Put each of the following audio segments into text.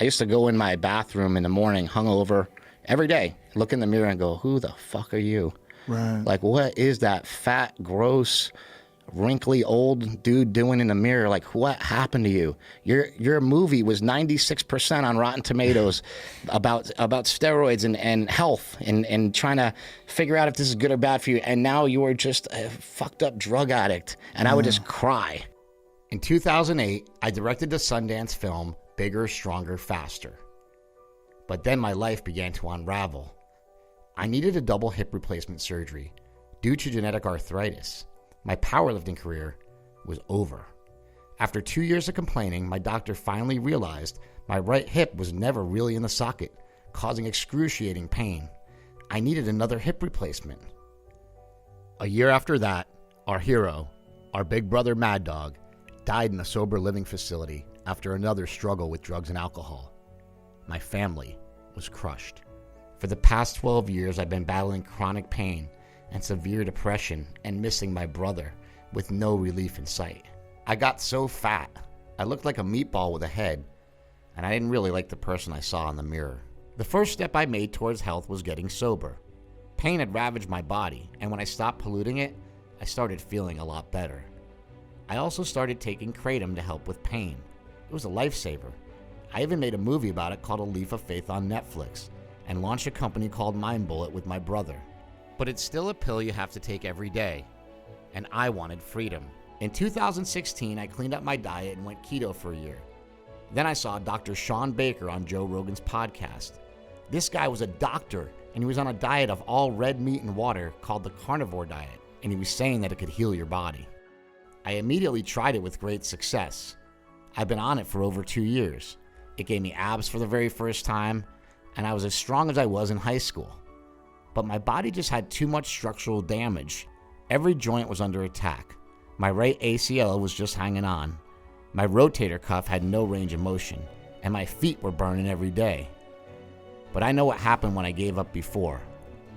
I used to go in my bathroom in the morning, hungover, every day, look in the mirror and go, who the fuck are you? Right. Like, what is that fat, gross, wrinkly old dude doing in the mirror? Like, what happened to you? Your movie was 96% on Rotten Tomatoes about steroids and health and trying to figure out if this is good or bad for you. And now you are just a fucked up drug addict. And I would just cry. In 2008, I directed the Sundance film Bigger, Stronger, Faster. But then my life began to unravel. I needed a double hip replacement surgery due to genetic arthritis. My powerlifting career was over. After 2 years of complaining, my doctor finally realized my right hip was never really in the socket, causing excruciating pain. I needed another hip replacement. A year after that, our hero, our big brother Mad Dog, died in a sober living facility after another struggle with drugs and alcohol. My family was crushed. For the past 12 years, I've been battling chronic pain and severe depression and missing my brother with no relief in sight. I got so fat, I looked like a meatball with a head, and I didn't really like the person I saw in the mirror. The first step I made towards health was getting sober. Pain had ravaged my body, and when I stopped polluting it, I started feeling a lot better. I also started taking kratom to help with pain. It was a lifesaver. I even made a movie about it called A Leap of Faith on Netflix, and launched a company called Mind Bullet with my brother. But it's still a pill you have to take every day, and I wanted freedom. In 2016, I cleaned up my diet and went keto for a year. Then I saw Dr. Sean Baker on Joe Rogan's podcast. This guy was a doctor, and he was on a diet of all red meat and water called the carnivore diet, and he was saying that it could heal your body. I immediately tried it with great success. I've been on it for over 2 years. It gave me abs for the very first time, and I was as strong as I was in high school. But my body just had too much structural damage. Every joint was under attack. My right ACL was just hanging on. My rotator cuff had no range of motion, and my feet were burning every day. But I know what happened when I gave up before,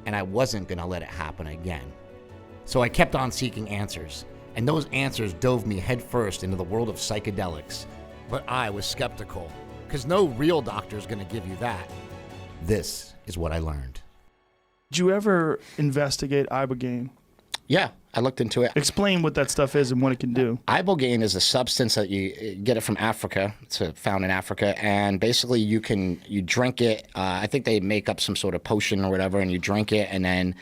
and I wasn't going to let it happen again. So I kept on seeking answers, and those answers dove me headfirst into the world of psychedelics. But I was skeptical, because no real doctor is going to give you that. This is what I learned. Did you ever investigate Ibogaine? Yeah, I looked into it. Explain what that stuff is and what it can do. Ibogaine is a substance that you get it from Africa. It's found in Africa, and basically you drink it. I think they make up some sort of potion or whatever, and you drink it, and then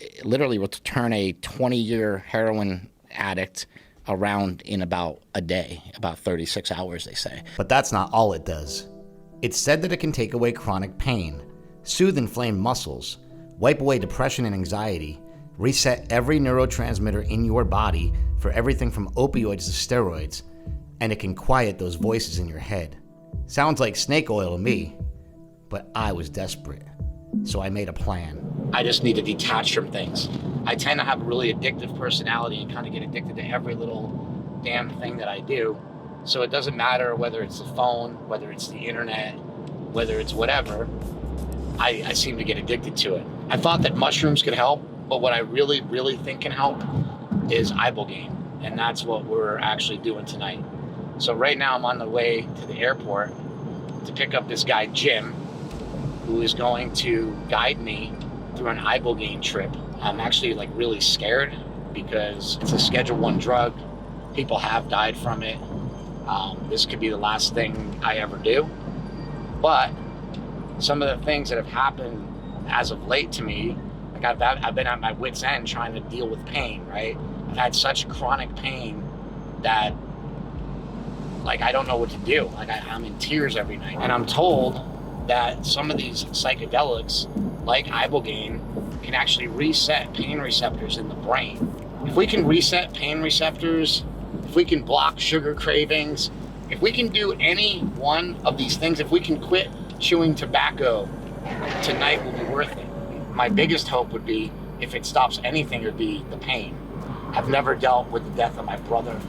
it literally will turn a 20-year heroin addict around in about a day, about 36 hours, they say. But that's not all it does. It's said that it can take away chronic pain, soothe inflamed muscles, wipe away depression and anxiety, reset every neurotransmitter in your body for everything from opioids to steroids, and it can quiet those voices in your head. Sounds like snake oil to me, but I was desperate, so I made a plan. I just need to detach from things. I tend to have a really addictive personality and kind of get addicted to every little damn thing that I do. So it doesn't matter whether it's the phone, whether it's the internet, whether it's whatever, I seem to get addicted to it. I thought that mushrooms could help, but what I really, really think can help is Ibogaine, and that's what we're actually doing tonight. So right now I'm on the way to the airport to pick up this guy, Jim, who is going to guide me through an Ibogaine trip. I'm actually like really scared because it's a Schedule I drug. People have died from it. This could be the last thing I ever do. But some of the things that have happened as of late to me, like I've been at my wit's end trying to deal with pain, right? I've had such chronic pain that like I don't know what to do. Like I'm in tears every night. And I'm told that some of these psychedelics, like Ibogaine, can actually reset pain receptors in the brain. If we can reset pain receptors, if we can block sugar cravings, if we can do any one of these things, if we can quit chewing tobacco, tonight will be worth it. My biggest hope would be, if it stops anything, it would be the pain. I've never dealt with the death of my brother,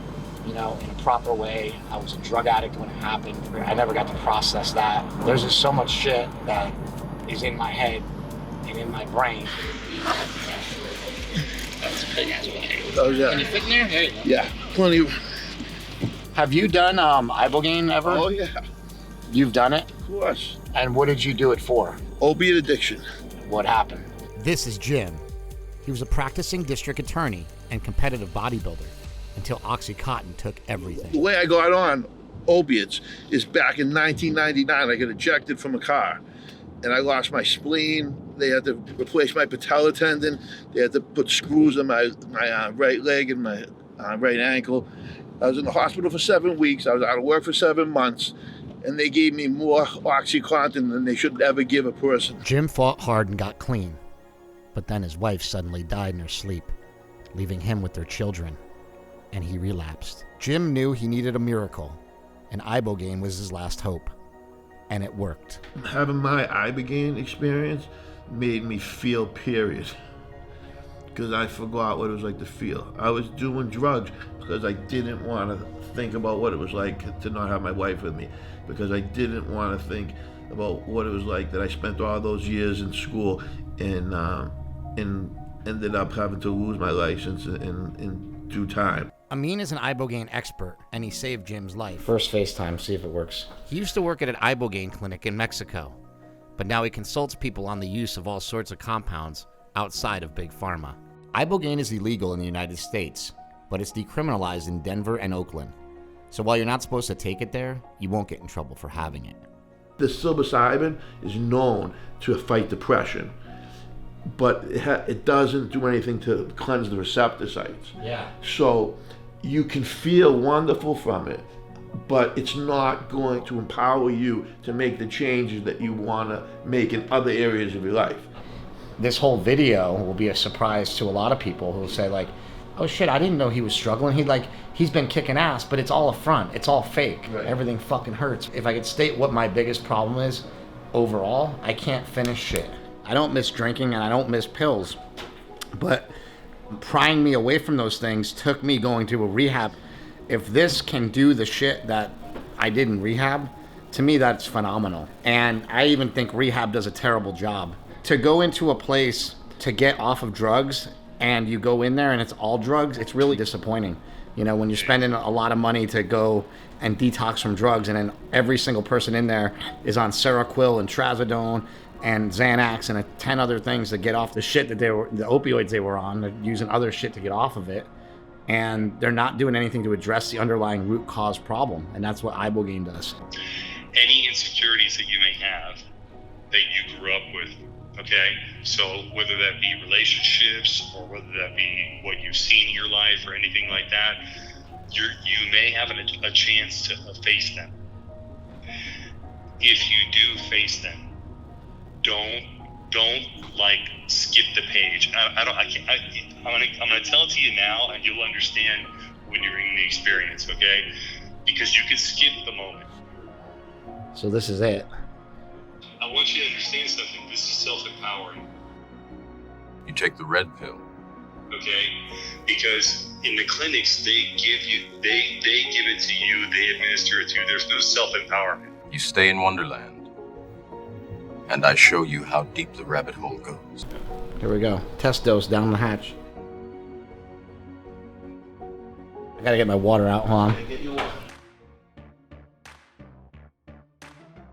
in a proper way. I was a drug addict when it happened. I never got to process that. There's just so much shit that is in my head and in my brain. That's a big ass bag. Oh, yeah. Can you fit in there? There you go. Yeah, plenty. Have you done Ibogaine ever? Oh, yeah. You've done it? Of course. And what did you do it for? Opiate addiction. What happened? This is Jim. He was a practicing district attorney and competitive bodybuilder until OxyContin took everything. The way I got on opiates is back in 1999. I got ejected from a car and I lost my spleen. They had to replace my patella tendon. They had to put screws in my right leg and my right ankle. I was in the hospital for 7 weeks. I was out of work for 7 months. And they gave me more OxyContin than they should ever give a person. Jim fought hard and got clean. But then his wife suddenly died in her sleep, leaving him with their children. And he relapsed. Jim knew he needed a miracle, and Ibogaine was his last hope. And it worked. Having my Ibogaine experience made me feel, period. Because I forgot what it was like to feel. I was doing drugs because I didn't want to think about what it was like to not have my wife with me. Because I didn't want to think about what it was like that I spent all those years in school and ended up having to lose my license in due time. Amin is an Ibogaine expert, and he saved Jim's life. First FaceTime, see if it works. He used to work at an Ibogaine clinic in Mexico, but now he consults people on the use of all sorts of compounds outside of Big Pharma. Ibogaine is illegal in the United States, but it's decriminalized in Denver and Oakland. So while you're not supposed to take it there, you won't get in trouble for having it. The psilocybin is known to fight depression, but it doesn't do anything to cleanse the receptor sites. Yeah. So you can feel wonderful from it, but it's not going to empower you to make the changes that you want to make in other areas of your life. This whole video will be a surprise to a lot of people who will say like, oh shit, I didn't know he was struggling. He's been kicking ass, but it's all a front. It's all fake. Right. Everything fucking hurts. If I could state what my biggest problem is overall, I can't finish shit. I don't miss drinking and I don't miss pills, but prying me away from those things took me going to a rehab. If this can do the shit that I did in rehab, to me that's phenomenal. And I even think rehab does a terrible job. To go into a place to get off of drugs and you go in there and it's all drugs, it's really disappointing. You know, when you're spending a lot of money to go and detox from drugs, and then every single person in there is on Seroquel and Trazodone and Xanax and 10 other things to get off the shit that the opioids they were on. They're using other shit to get off of it. And they're not doing anything to address the underlying root cause problem. And that's what Ibogaine does. Any insecurities that you may have that you grew up with, okay? So whether that be relationships or whether that be what you've seen in your life or anything like that, you may have a chance to face them. If you do face them, don't like skip the page. I'm gonna tell it to you now, and you'll understand when you're in the experience, okay? Because you can skip the moment. So this is it. I want you to understand something. This is self-empowering. You take the red pill. Okay? Because in the clinics, they give it to you, they administer it to you. There's no self-empowerment. You stay in Wonderland, and I show you how deep the rabbit hole goes. Here we go. Test dose down the hatch. I gotta get my water out, hold on.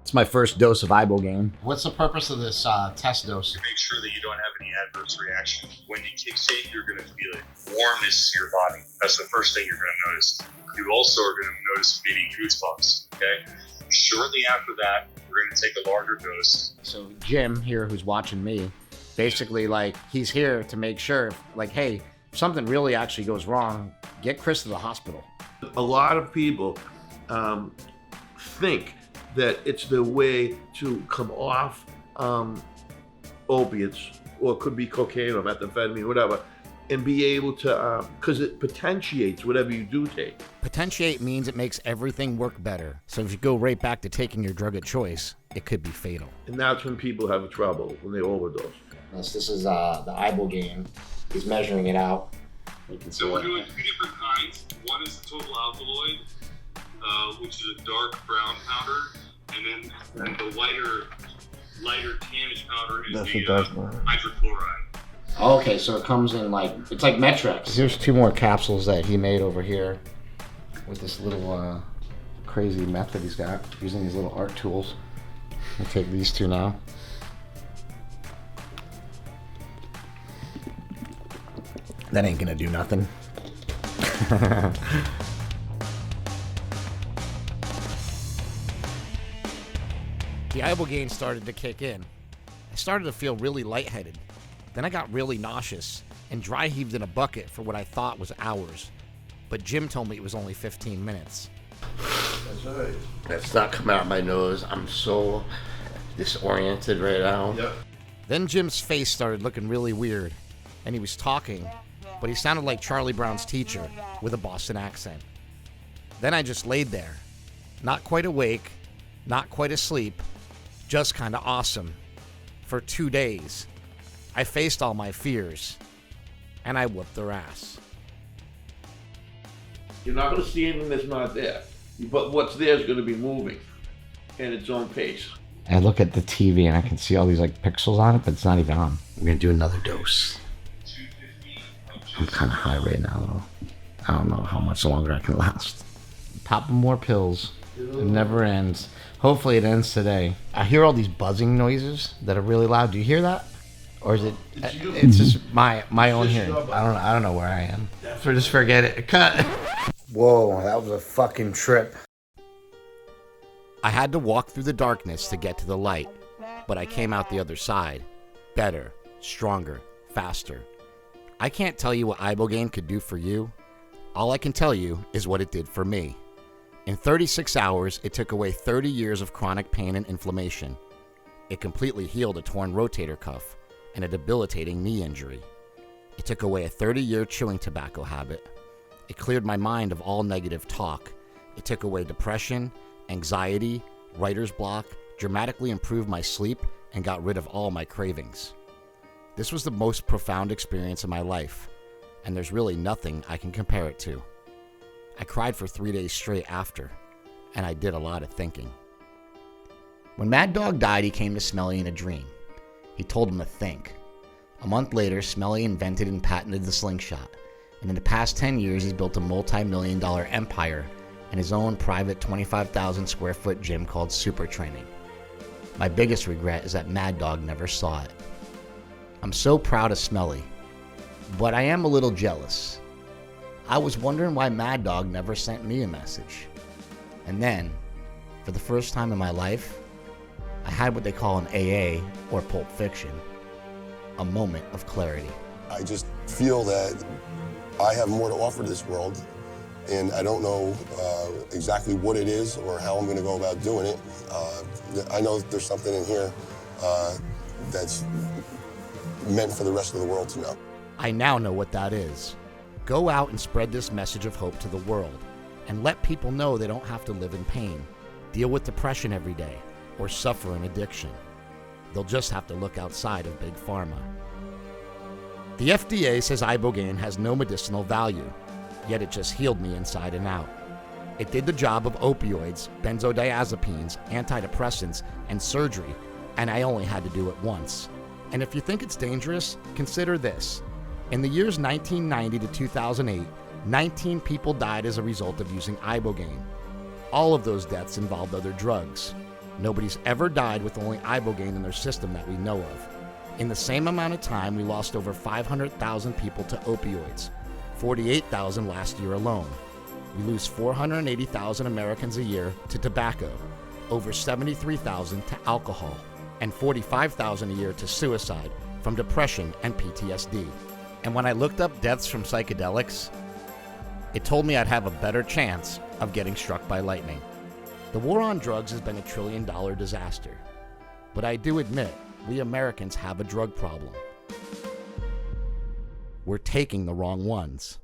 It's my first dose of Ibogaine. What's the purpose of this test dose? To make sure that you don't have any adverse reaction. When it kicks in, you're going to feel it. Warmness to your body. That's the first thing you're going to notice. You also are going to notice maybe goosebumps, okay? Shortly after that, we're going to take a larger dose. So Jim here, who's watching me, basically like he's here to make sure, like, hey, if something really actually goes wrong, get Chris to the hospital. A lot of people think that it's the way to come off opiates, or it could be cocaine or methamphetamine, whatever, and be able to, because it potentiates whatever you do take. Potentiate means it makes everything work better. So if you go right back to taking your drug of choice, it could be fatal. And that's when people have trouble, when they overdose. This is the Ibogaine. He's measuring it out. You can see So we're it. doing two different kinds. One is the total alkaloid, which is a dark brown powder, and then the lighter tannish powder is the hydrochloride. Okay, so it comes in like, it's like Metrex. Here's 2 more capsules that he made over here with this little crazy method he's got using these little art tools. I'll take these two now. That ain't gonna do nothing. The Ibogaine started to kick in. I started to feel really lightheaded. Then I got really nauseous and dry heaved in a bucket for what I thought was hours. But Jim told me it was only 15 minutes. That's all right. That's not coming out my nose. I'm so disoriented right now. Yep. Then Jim's face started looking really weird, and he was talking, but he sounded like Charlie Brown's teacher with a Boston accent. Then I just laid there, not quite awake, not quite asleep, just kind of awesome. For 2 days, I faced all my fears, and I whooped their ass. You're not going to see anything that's not there. But what's there is going to be moving at its own pace. I look at the TV and I can see all these like pixels on it, but it's not even on. We're gonna do another dose. I'm kind of high right now, though. I don't know how much longer I can last. Pop more pills. It never ends. Hopefully it ends today. I hear all these buzzing noises that are really loud. Do you hear that? Or is it? It's just my own hearing. I don't know where I am. So just forget it. Cut. Whoa, that was a fucking trip. I had to walk through the darkness to get to the light, but I came out the other side. Better, stronger, faster. I can't tell you what Ibogaine could do for you. All I can tell you is what it did for me. In 36 hours, it took away 30 years of chronic pain and inflammation. It completely healed a torn rotator cuff and a debilitating knee injury. It took away a 30-year chewing tobacco habit. It cleared my mind of all negative talk. It took away depression, anxiety, writer's block, dramatically improved my sleep, and got rid of all my cravings. This was the most profound experience of my life, and there's really nothing I can compare it to. I cried for 3 days straight after, and I did a lot of thinking. When Mad Dog died, he came to Smelly in a dream. He told him to think. A month later, Smelly invented and patented the slingshot, and in the past 10 years, he's built a multi-million-dollar empire and his own private 25,000 square foot gym called Super Training. My biggest regret is that Mad Dog never saw it. I'm so proud of Smelly, but I am a little jealous. I was wondering why Mad Dog never sent me a message. And then, for the first time in my life, I had what they call an AA, or Pulp Fiction, a moment of clarity. I just feel that I have more to offer to this world, and I don't know exactly what it is or how I'm going to go about doing it. I know that there's something in here that's meant for the rest of the world to know. I now know what that is. Go out and spread this message of hope to the world, and let people know they don't have to live in pain, deal with depression every day, or suffer an addiction. They'll just have to look outside of Big Pharma. The FDA says Ibogaine has no medicinal value, yet it just healed me inside and out. It did the job of opioids, benzodiazepines, antidepressants, and surgery, and I only had to do it once. And if you think it's dangerous, consider this. In the years 1990 to 2008, 19 people died as a result of using Ibogaine. All of those deaths involved other drugs. Nobody's ever died with only Ibogaine in their system that we know of. In the same amount of time, we lost over 500,000 people to opioids, 48,000 last year alone. We lose 480,000 Americans a year to tobacco, over 73,000 to alcohol, and 45,000 a year to suicide from depression and PTSD. And when I looked up deaths from psychedelics, it told me I'd have a better chance of getting struck by lightning. The war on drugs has been a $1 trillion disaster. But I do admit, we Americans have a drug problem. We're taking the wrong ones.